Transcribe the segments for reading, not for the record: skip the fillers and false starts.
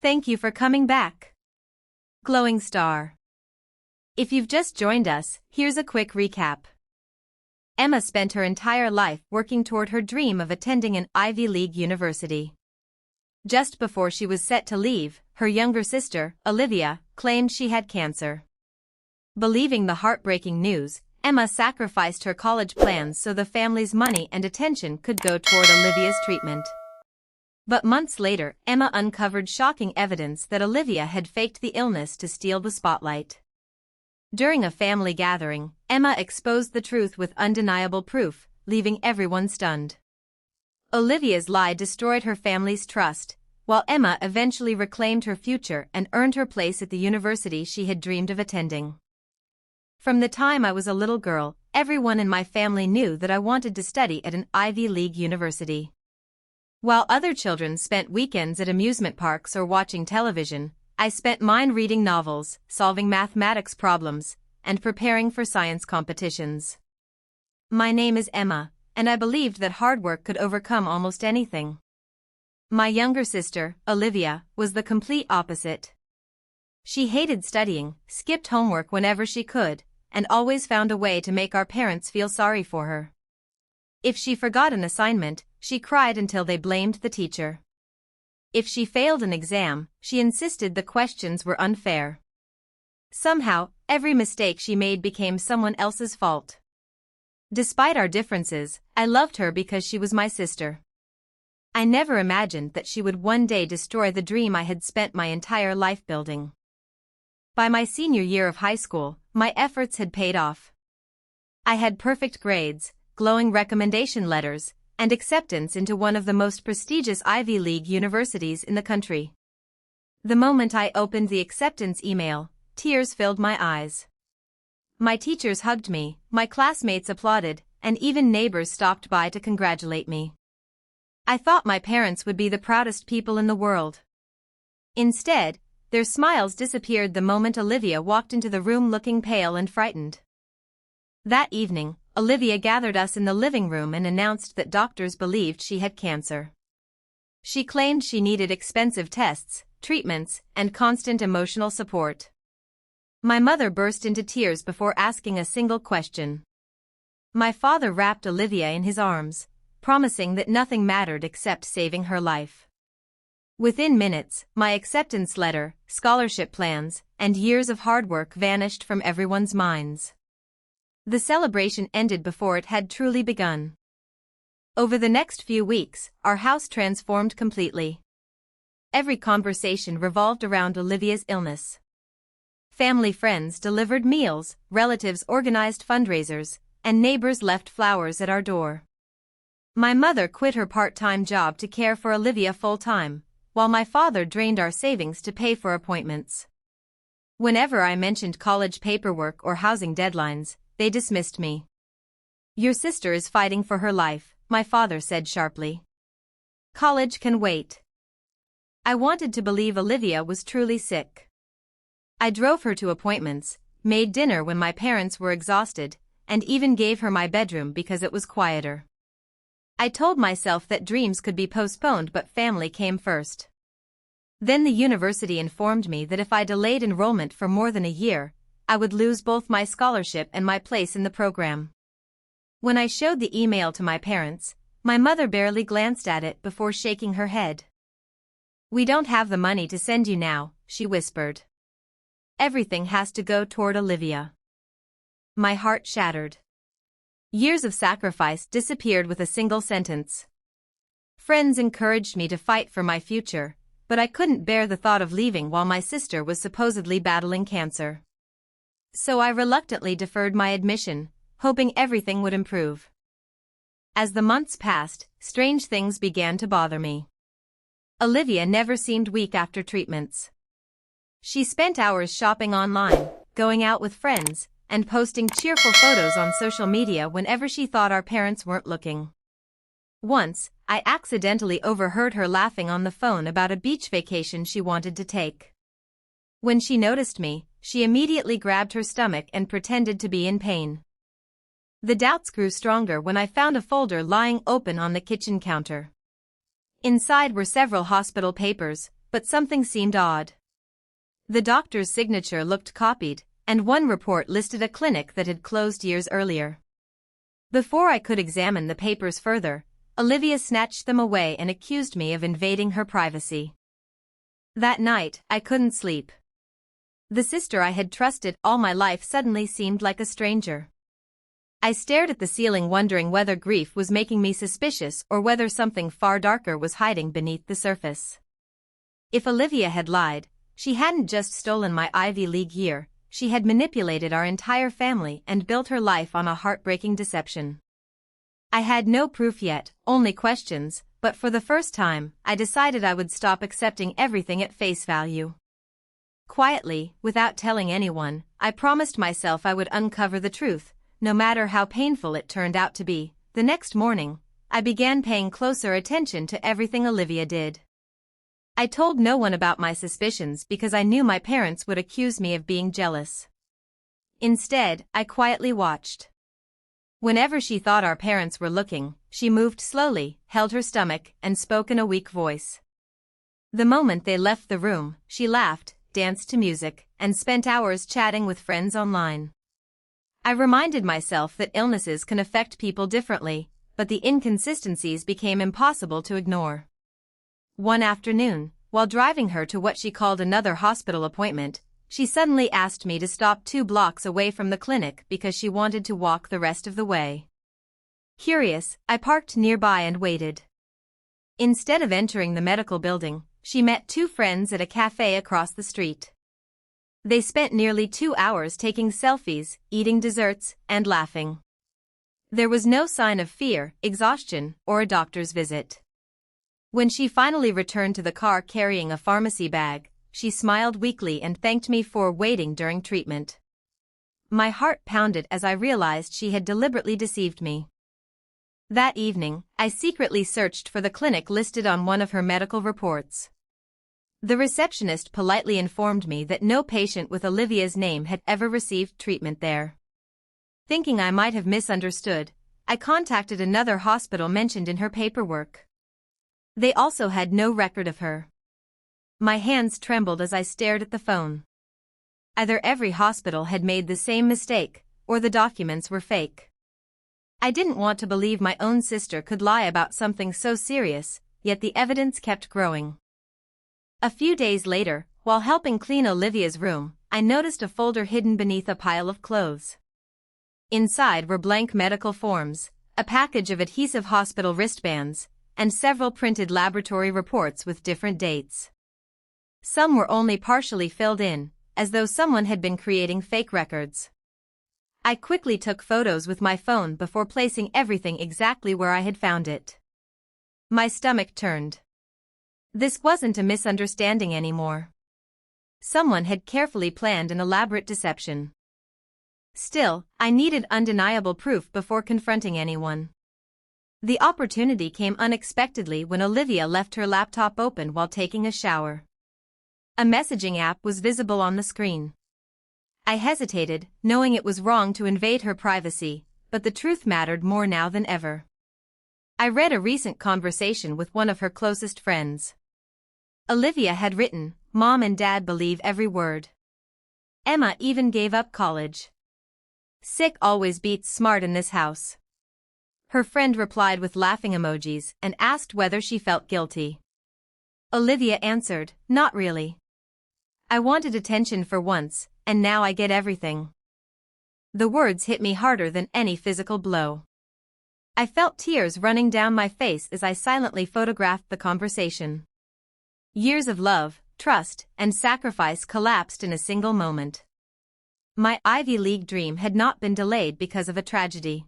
Thank you for coming back. Glowing star. If you've just joined us, here's a quick recap. Emma spent her entire life working toward her dream of attending an Ivy League university. Just before she was set to leave, her younger sister, Olivia, claimed she had cancer. Believing the heartbreaking news, Emma sacrificed her college plans so the family's money and attention could go toward Olivia's treatment. But months later, Emma uncovered shocking evidence that Olivia had faked the illness to steal the spotlight. During a family gathering, Emma exposed the truth with undeniable proof, leaving everyone stunned. Olivia's lie destroyed her family's trust, while Emma eventually reclaimed her future and earned her place at the university she had dreamed of attending. From the time I was a little girl, everyone in my family knew that I wanted to study at an Ivy League university. While other children spent weekends at amusement parks or watching television, I spent mine reading novels, solving mathematics problems, and preparing for science competitions. My name is Emma, and I believed that hard work could overcome almost anything. My younger sister, Olivia, was the complete opposite. She hated studying, skipped homework whenever she could, and always found a way to make our parents feel sorry for her. If she forgot an assignment, she cried until they blamed the teacher. If she failed an exam, she insisted the questions were unfair. Somehow, every mistake she made became someone else's fault. Despite our differences, I loved her because she was my sister. I never imagined that she would one day destroy the dream I had spent my entire life building. By my senior year of high school, my efforts had paid off. I had perfect grades, glowing recommendation letters, and acceptance into one of the most prestigious Ivy League universities in the country. The moment I opened the acceptance email, tears filled my eyes. My teachers hugged me, my classmates applauded, and even neighbors stopped by to congratulate me. I thought my parents would be the proudest people in the world. Instead, their smiles disappeared the moment Olivia walked into the room looking pale and frightened. That evening, Olivia gathered us in the living room and announced that doctors believed she had cancer. She claimed she needed expensive tests, treatments, and constant emotional support. My mother burst into tears before asking a single question. My father wrapped Olivia in his arms, promising that nothing mattered except saving her life. Within minutes, my acceptance letter, scholarship plans, and years of hard work vanished from everyone's minds. The celebration ended before it had truly begun. Over the next few weeks, our house transformed completely. Every conversation revolved around Olivia's illness. Family friends delivered meals, relatives organized fundraisers, and neighbors left flowers at our door. My mother quit her part-time job to care for Olivia full-time, while my father drained our savings to pay for appointments. Whenever I mentioned college paperwork or housing deadlines, they dismissed me. "Your sister is fighting for her life," my father said sharply. "College can wait." I wanted to believe Olivia was truly sick. I drove her to appointments, made dinner when my parents were exhausted, and even gave her my bedroom because it was quieter. I told myself that dreams could be postponed but family came first. Then the university informed me that if I delayed enrollment for more than a year, I would lose both my scholarship and my place in the program. When I showed the email to my parents, my mother barely glanced at it before shaking her head. "We don't have the money to send you now," she whispered. "Everything has to go toward Olivia." My heart shattered. Years of sacrifice disappeared with a single sentence. Friends encouraged me to fight for my future, but I couldn't bear the thought of leaving while my sister was supposedly battling cancer. So I reluctantly deferred my admission, hoping everything would improve. As the months passed, strange things began to bother me. Olivia never seemed weak after treatments. She spent hours shopping online, going out with friends, and posting cheerful photos on social media whenever she thought our parents weren't looking. Once, I accidentally overheard her laughing on the phone about a beach vacation she wanted to take. When she noticed me, she immediately grabbed her stomach and pretended to be in pain. The doubts grew stronger when I found a folder lying open on the kitchen counter. Inside were several hospital papers, but something seemed odd. The doctor's signature looked copied, and one report listed a clinic that had closed years earlier. Before I could examine the papers further, Olivia snatched them away and accused me of invading her privacy. That night, I couldn't sleep. The sister I had trusted all my life suddenly seemed like a stranger. I stared at the ceiling wondering whether grief was making me suspicious or whether something far darker was hiding beneath the surface. If Olivia had lied, she hadn't just stolen my Ivy League year, she had manipulated our entire family and built her life on a heartbreaking deception. I had no proof yet, only questions, but for the first time, I decided I would stop accepting everything at face value. Quietly, without telling anyone, I promised myself I would uncover the truth, no matter how painful it turned out to be. The next morning, I began paying closer attention to everything Olivia did. I told no one about my suspicions because I knew my parents would accuse me of being jealous. Instead, I quietly watched. Whenever she thought our parents were looking, she moved slowly, held her stomach, and spoke in a weak voice. The moment they left the room, she laughed, danced to music, and spent hours chatting with friends online. I reminded myself that illnesses can affect people differently, but the inconsistencies became impossible to ignore. One afternoon, while driving her to what she called another hospital appointment, she suddenly asked me to stop 2 blocks away from the clinic because she wanted to walk the rest of the way. Curious, I parked nearby and waited. Instead of entering the medical building, she met 2 friends at a cafe across the street. They spent nearly 2 hours taking selfies, eating desserts, and laughing. There was no sign of fear, exhaustion, or a doctor's visit. When she finally returned to the car carrying a pharmacy bag, she smiled weakly and thanked me for waiting during treatment. My heart pounded as I realized she had deliberately deceived me. That evening, I secretly searched for the clinic listed on one of her medical reports. The receptionist politely informed me that no patient with Olivia's name had ever received treatment there. Thinking I might have misunderstood, I contacted another hospital mentioned in her paperwork. They also had no record of her. My hands trembled as I stared at the phone. Either every hospital had made the same mistake, or the documents were fake. I didn't want to believe my own sister could lie about something so serious, yet the evidence kept growing. A few days later, while helping clean Olivia's room, I noticed a folder hidden beneath a pile of clothes. Inside were blank medical forms, a package of adhesive hospital wristbands, and several printed laboratory reports with different dates. Some were only partially filled in, as though someone had been creating fake records. I quickly took photos with my phone before placing everything exactly where I had found it. My stomach turned. This wasn't a misunderstanding anymore. Someone had carefully planned an elaborate deception. Still, I needed undeniable proof before confronting anyone. The opportunity came unexpectedly when Olivia left her laptop open while taking a shower. A messaging app was visible on the screen. I hesitated, knowing it was wrong to invade her privacy, but the truth mattered more now than ever. I read a recent conversation with one of her closest friends. Olivia had written, "Mom and Dad believe every word. Emma even gave up college. Sick always beats smart in this house." Her friend replied with laughing emojis and asked whether she felt guilty. Olivia answered, "Not really. I wanted attention for once, and now I get everything." The words hit me harder than any physical blow. I felt tears running down my face as I silently photographed the conversation. Years of love, trust, and sacrifice collapsed in a single moment. My Ivy League dream had not been delayed because of a tragedy.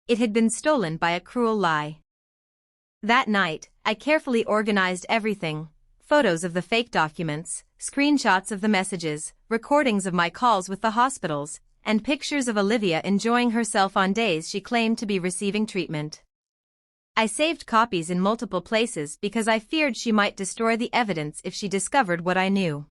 It had been stolen by a cruel lie. That night, I carefully organized everything: photos of the fake documents, screenshots of the messages, recordings of my calls with the hospitals, and pictures of Olivia enjoying herself on days she claimed to be receiving treatment. I saved copies in multiple places because I feared she might destroy the evidence if she discovered what I knew.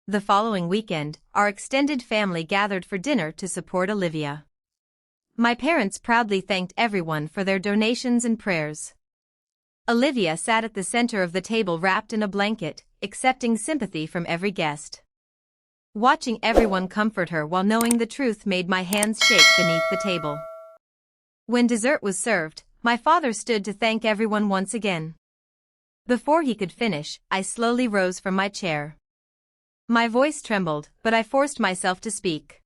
The following weekend, our extended family gathered for dinner to support Olivia. My parents proudly thanked everyone for their donations and prayers. Olivia sat at the center of the table wrapped in a blanket, accepting sympathy from every guest. Watching everyone comfort her while knowing the truth made my hands shake beneath the table. When dessert was served, my father stood to thank everyone once again. Before he could finish, I slowly rose from my chair. My voice trembled, but I forced myself to speak.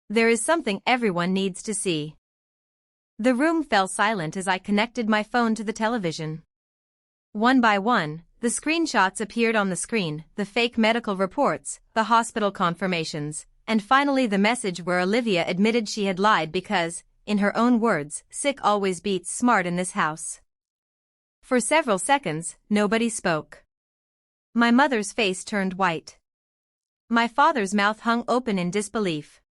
There is something everyone needs to see. The room fell silent as I connected my phone to the television. One by one, the screenshots appeared on the screen, the fake medical reports, the hospital confirmations, and finally the message where Olivia admitted she had lied because, in her own words, sick always beats smart in this house. For several seconds, nobody spoke. My mother's face turned white. My father's mouth hung open in disbelief.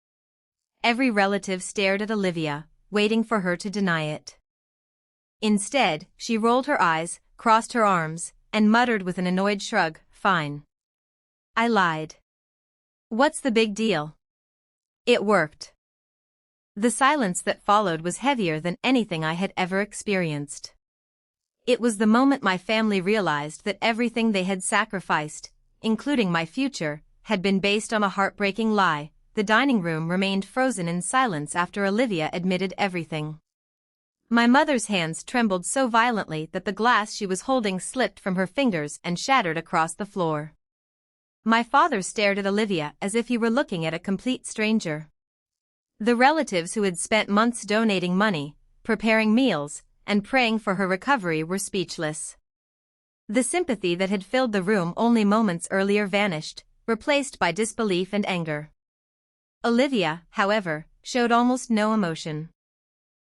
Every relative stared at Olivia, waiting for her to deny it. Instead, she rolled her eyes, crossed her arms, and muttered with an annoyed shrug, "Fine. I lied. What's the big deal?" It worked. The silence that followed was heavier than anything I had ever experienced. It was the moment my family realized that everything they had sacrificed, including my future, had been based on a heartbreaking lie. The dining room remained frozen in silence after Olivia admitted everything. My mother's hands trembled so violently that the glass she was holding slipped from her fingers and shattered across the floor. My father stared at Olivia as if he were looking at a complete stranger. The relatives who had spent months donating money, preparing meals, and praying for her recovery were speechless. The sympathy that had filled the room only moments earlier vanished, replaced by disbelief and anger. Olivia, however, showed almost no emotion.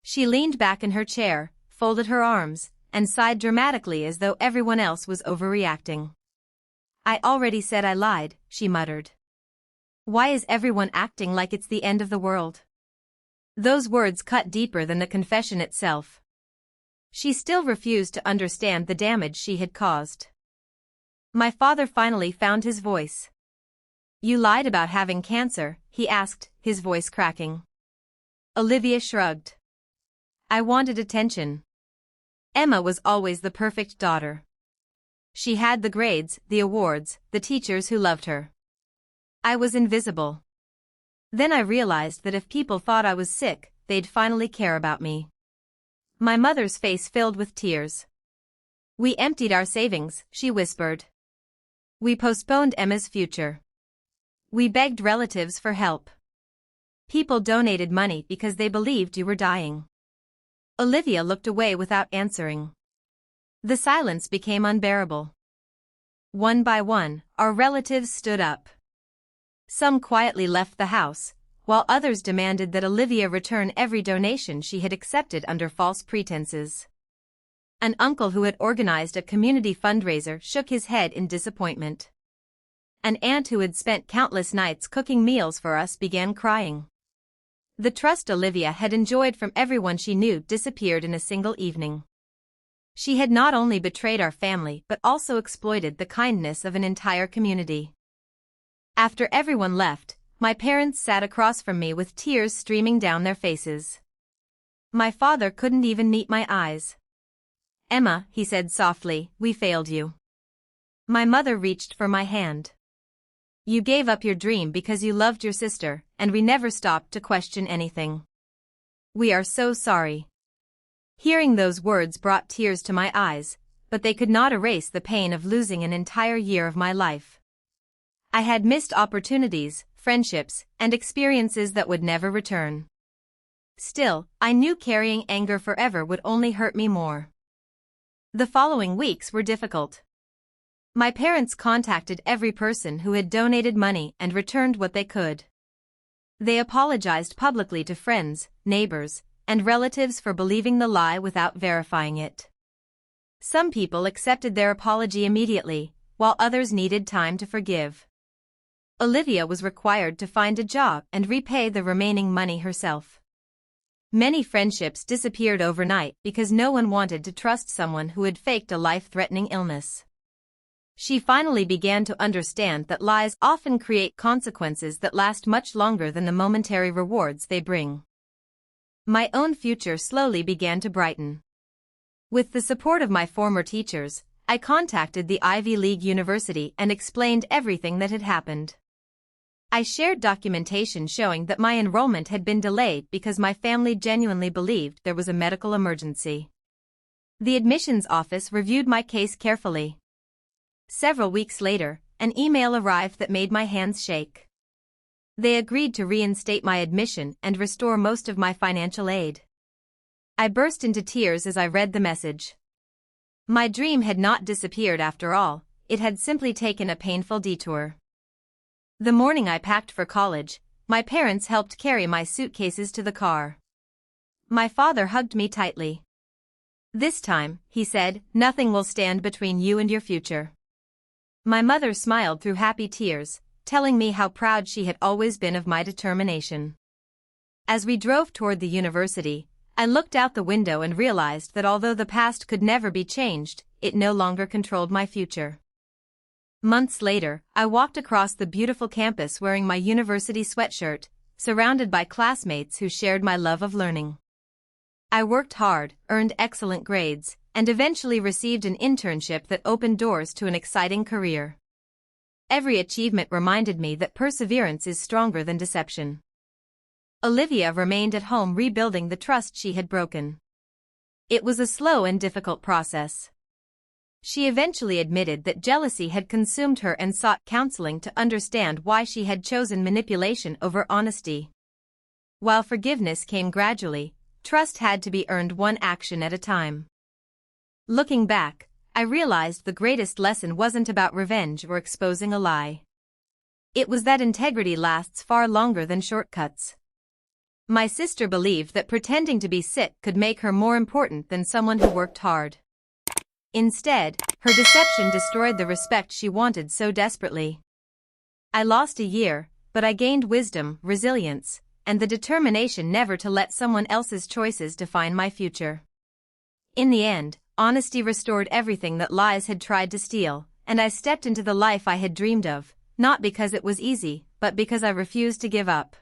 She leaned back in her chair, folded her arms, and sighed dramatically as though everyone else was overreacting. "I already said I lied," she muttered. "Why is everyone acting like it's the end of the world?" Those words cut deeper than the confession itself. She still refused to understand the damage she had caused. My father finally found his voice. "You lied about having cancer," he asked, his voice cracking. Olivia shrugged. "I wanted attention. Emma was always the perfect daughter. She had the grades, the awards, the teachers who loved her. I was invisible. Then I realized that if people thought I was sick, they'd finally care about me." My mother's face filled with tears. "We emptied our savings," she whispered. "We postponed Emma's future. We begged relatives for help. People donated money because they believed you were dying." Olivia looked away without answering. The silence became unbearable. One by one, our relatives stood up. Some quietly left the house, while others demanded that Olivia return every donation she had accepted under false pretenses. An uncle who had organized a community fundraiser shook his head in disappointment. An aunt who had spent countless nights cooking meals for us began crying. The trust Olivia had enjoyed from everyone she knew disappeared in a single evening. She had not only betrayed our family but also exploited the kindness of an entire community. After everyone left, my parents sat across from me with tears streaming down their faces. My father couldn't even meet my eyes. "Emma," he said softly, "we failed you." My mother reached for my hand. "You gave up your dream because you loved your sister, and we never stopped to question anything. We are so sorry." Hearing those words brought tears to my eyes, but they could not erase the pain of losing an entire year of my life. I had missed opportunities, friendships, and experiences that would never return. Still, I knew carrying anger forever would only hurt me more. The following weeks were difficult. My parents contacted every person who had donated money and returned what they could. They apologized publicly to friends, neighbors, and relatives for believing the lie without verifying it. Some people accepted their apology immediately, while others needed time to forgive. Olivia was required to find a job and repay the remaining money herself. Many friendships disappeared overnight because no one wanted to trust someone who had faked a life-threatening illness. She finally began to understand that lies often create consequences that last much longer than the momentary rewards they bring. My own future slowly began to brighten. With the support of my former teachers, I contacted the Ivy League university and explained everything that had happened. I shared documentation showing that my enrollment had been delayed because my family genuinely believed there was a medical emergency. The admissions office reviewed my case carefully. Several weeks later, an email arrived that made my hands shake. They agreed to reinstate my admission and restore most of my financial aid. I burst into tears as I read the message. My dream had not disappeared after all, it had simply taken a painful detour. The morning I packed for college, my parents helped carry my suitcases to the car. My father hugged me tightly. "This time," he said, "nothing will stand between you and your future." My mother smiled through happy tears, telling me how proud she had always been of my determination. As we drove toward the university, I looked out the window and realized that although the past could never be changed, it no longer controlled my future. Months later, I walked across the beautiful campus wearing my university sweatshirt, surrounded by classmates who shared my love of learning. I worked hard, earned excellent grades, and eventually received an internship that opened doors to an exciting career. Every achievement reminded me that perseverance is stronger than deception. Olivia remained at home rebuilding the trust she had broken. It was a slow and difficult process. She eventually admitted that jealousy had consumed her and sought counseling to understand why she had chosen manipulation over honesty. While forgiveness came gradually, trust had to be earned one action at a time. Looking back, I realized the greatest lesson wasn't about revenge or exposing a lie. It was that integrity lasts far longer than shortcuts. My sister believed that pretending to be sick could make her more important than someone who worked hard. Instead, her deception destroyed the respect she wanted so desperately. I lost a year, but I gained wisdom, resilience, and the determination never to let someone else's choices define my future. In the end, honesty restored everything that lies had tried to steal, and I stepped into the life I had dreamed of, not because it was easy, but because I refused to give up.